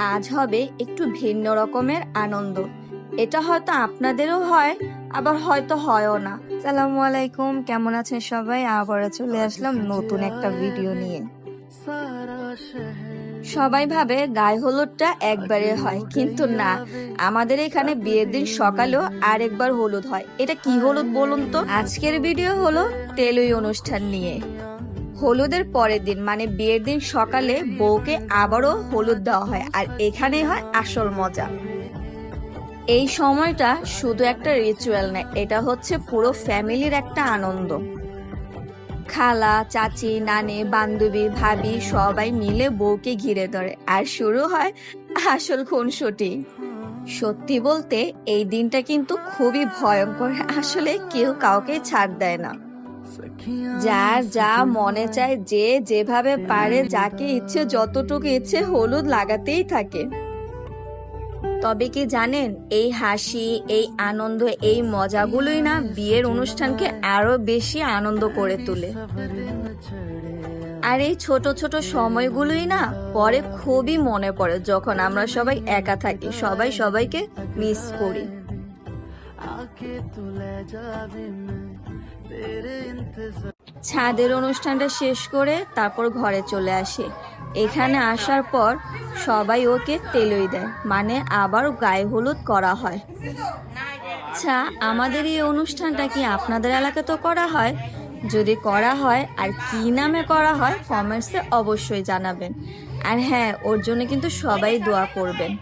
আজ হবে একটু ভিন্ন রকমের আনন্দ। এটা হয়তো আপনাদেরও হয়, আবার হয়তো হয়ও না। আসসালামু আলাইকুম, কেমন আছেন সবাই? আবারও চলে আসলাম নতুন একটা ভিডিও নিয়ে। সবাই ভাবে গায়ে হলুদটা একবারে হয়, কিন্তু না, আমাদের এখানে বিয়ের দিন সকালেও আরেকবার হলুদ হয়। এটা কি হলুদ বলুন তো? আজকের ভিডিও হলো টেলুই অনুষ্ঠান নিয়ে। হলুদের পরের দিন মানে বিয়ের দিন সকালে বউকে আবারও হলুদ দেওয়া হয়, আর এখানেই হয় আসল মজা। এই সময়টা শুধু একটা রিচুয়াল না, এটা হচ্ছে পুরো ফ্যামিলির একটা আনন্দ। খালা, চাচি, নানি, বান্ধবী, ভাবি সবাই মিলে বউকে ঘিরে ধরে, আর শুরু হয় আসল খুনসুটি। সত্যি বলতে এই দিনটা কিন্তু খুবই ভয়ঙ্কর। আসলে কেউ কাউকে ছাড় দেয় না। যার যা মনে চায়, যে যেভাবে পারে, যাকে ইচ্ছে যতটুকু ইচ্ছে হলুদ লাগাতেই থাকে। তবে কি জানেন, এই হাসি, এই আনন্দ, এই মজাগুলোই না বিয়ের অনুষ্ঠানকে আরো বেশি আনন্দ করে তোলে। আর এই ছোট ছোট সময়গুলোই না পরে খুবই মনে পড়ে, যখন আমরা সবাই একা থাকি, সবাই সবাইকে মিস করি। ছাদের অনুষ্ঠানটা শেষ করে তারপর ঘরে চলে আসে। এখানে আসার পর সবাই ওকে তেলই দেয়, মানে আবার গায়ে হলুদ করা হয়। আচ্ছা, আমাদের এই অনুষ্ঠানটা কি আপনাদের এলাকাতেও করা হয়? যদি করা হয় আর কি নামে করা হয় কমেন্টসে অবশ্যই জানাবেন। আর হ্যাঁ, ওর জন্য কিন্তু সবাই দোয়া করবেন।